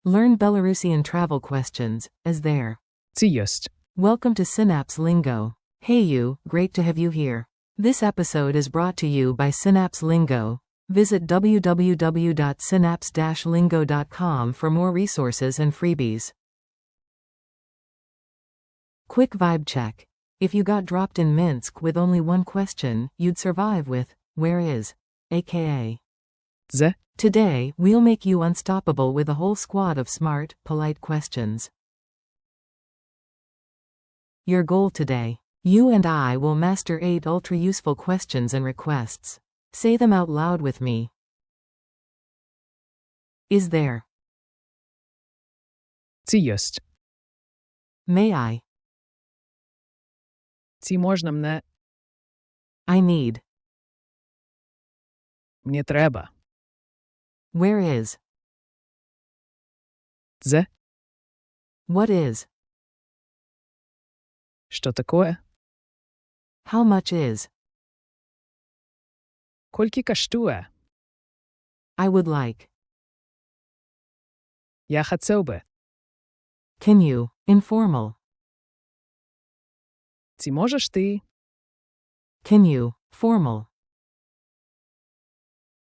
Learn Belarusian travel questions, as there. Ch.14. Welcome to Synapse Lingo. Hey you, great to have you here. This episode is brought to you by Synapse Lingo. Visit www.synapse-lingo.com for more resources and freebies. Quick vibe check. If you got dropped in Minsk with only one question, you'd survive with, "Where is?" aka. Ze. Today, we'll make you unstoppable with a whole squad of smart, polite questions. Your goal today. You and I will master 8 ultra-useful questions and requests. Say them out loud with me. Is there? Ch.14. May I? Ці можна мене? I need. Мені треба. Where is? Дзе? What is? Що такое? How much is? Колькі коштує? I would like. Я хотів би. Can you? Informal. Ці можеш ти? Can you? Formal.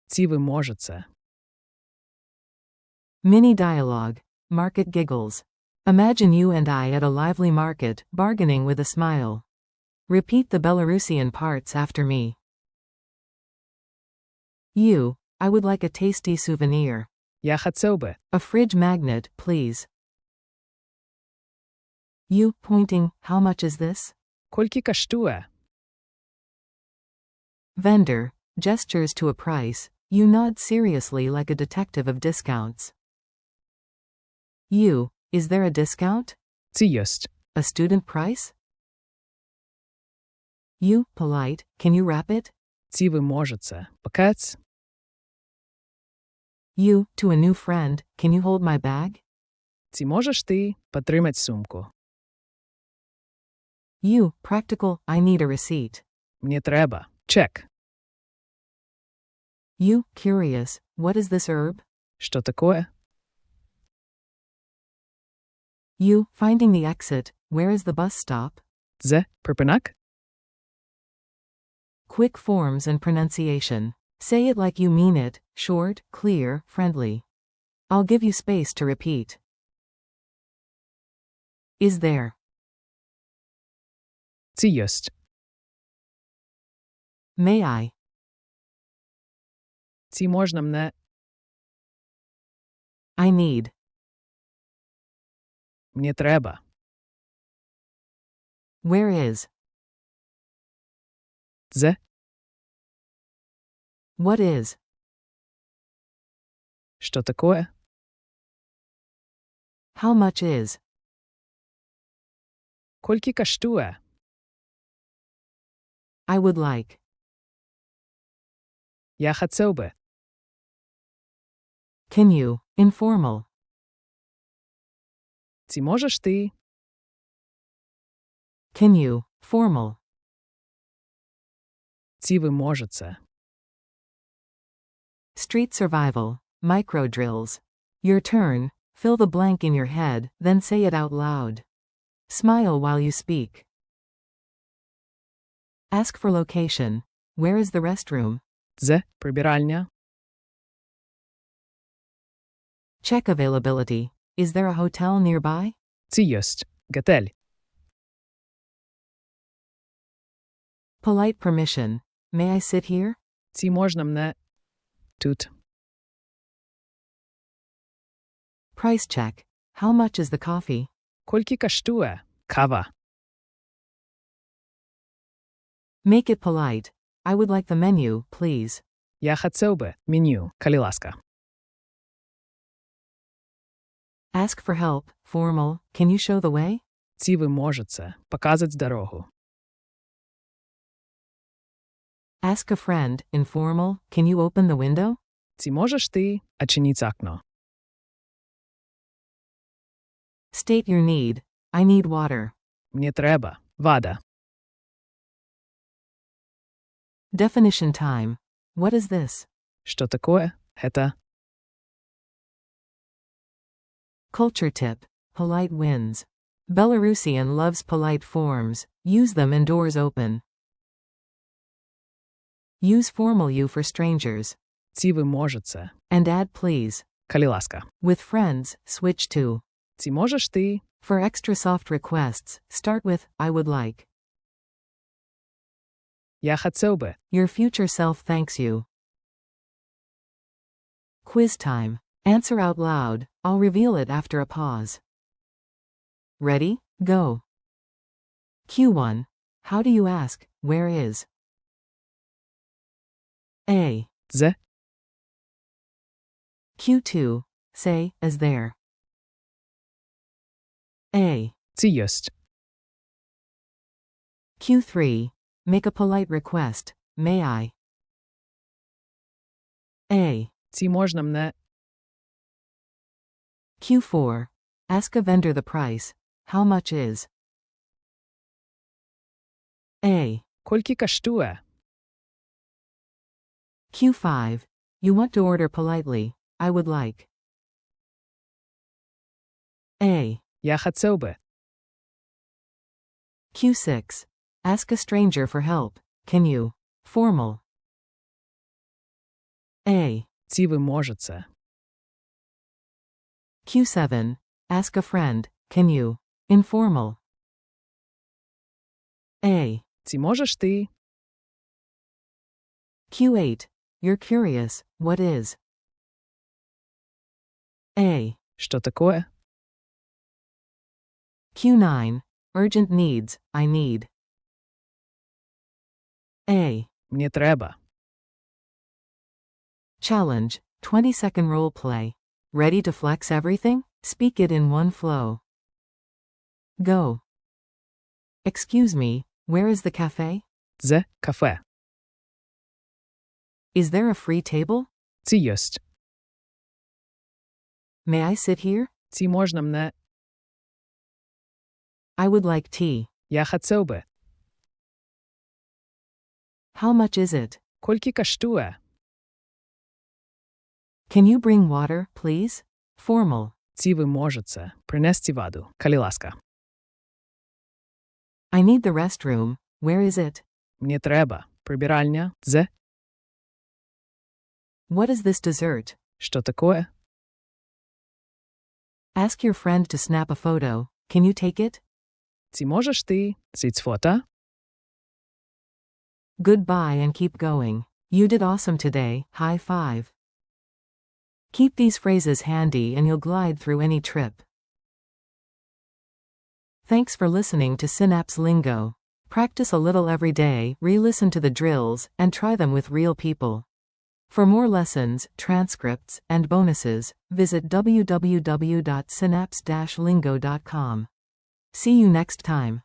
Ці ви можете. Mini dialogue. Market giggles. Imagine you and I at a lively market, bargaining with a smile. Repeat the Belarusian parts after me. You, I would like a tasty souvenir. Я хотів би. A fridge magnet, please. You, pointing, how much is this? Колькі коштує? Vendor, gestures to a price. You nod seriously like a detective of discounts. You, is there a discount? Ch.14. A student price? You, polite, can you wrap it? Ці ви можете. Пакет? You, to a new friend, can you hold my bag? Ці можеш ти потримати сумку? You, practical, I need a receipt. Мені треба. Чек. You, curious, what is this herb? Що такое? You, finding the exit, where is the bus stop? Дзе? Припинак? Quick forms and pronunciation. Say it like you mean it, short, clear, friendly. I'll give you space to repeat. Is there? Ch.14. May I? Ці можна мене? I need. Мені треба. Where is? Дзе? What is? Що такое? How much is? Колькі коштує? I would like. Я хотів би. Can you? Informal. Ці можеш ти? Can you? Formal. Ці ви можете. Street survival. Micro drills. Your turn. Fill the blank in your head, then say it out loud. Smile while you speak. Ask for location. Where is the restroom? Дзе? Прибиральня? Check availability. Is there a hotel nearby? Ch.14. Готель. Polite permission. May I sit here? Ці можна мене? Тут. Price check. How much is the coffee? Колькі коштує? Кава. Make it polite. I would like the menu, please. Я хотів би. Меню. Коли ласка. Ask for help. Formal. Can you show the way? Ці ви можете. Показати дорогу. Ask a friend. Informal. Can you open the window? Ці можеш ти очинити окно? State your need. I need water. Мені треба. Вода. Definition time. What is this? Що такое? Это Culture tip. Polite wins. Belarusian loves polite forms. Use them and doors open. Use formal you for strangers. Ці ви можете. And add please. Калі ласка. With friends, switch to. Ці можеш ти. For extra soft requests, start with, I would like. Я хотів би. Your future self thanks you. Quiz time. Answer out loud. I'll reveal it after a pause. Ready? Go. Q1. How do you ask, where is? A. Дзе? Q2. Say, is there? A. Ці єсть. Q3. Make a polite request. May I? A. Ці можна мене. Q4. Ask a vendor the price. How much is? A. Колькі коштує? Q5. You want to order politely. I would like. A. Я хотів би. Q6. Ask a stranger for help. Can you? Formal. A. Ці ви можете. Q7. Ask a friend. Can you? Informal. A. Ці можеш ти. Q8. You're curious. What is? A. Що таке? Q9. Urgent needs. I need. A. Мені треба. Challenge. 20-second role play. Ready to flex everything? Speak it in one flow. Go. Excuse me, where is the cafe? Дзе кафе? Is there a free table? Ці єсть. May I sit here? Ці можна мене. I would like tea. Я хотів би. How much is it? Колькі коштує? Can you bring water, please? Formal. Ці ви можете. Принести воду. Калі ласка. I need the restroom. Where is it? Мені треба. Прибиральня. Дзе? What is this dessert? Що таке? Ask your friend to snap a photo. Can you take it? Ці можеш ти. Ці фото? Goodbye and keep going. You did awesome today. High five. Keep these phrases handy and you'll glide through any trip. Thanks for listening to Synapse Lingo. Practice a little every day, re-listen to the drills, and try them with real people. For more lessons, transcripts, and bonuses, visit www.synapse-lingo.com. See you next time.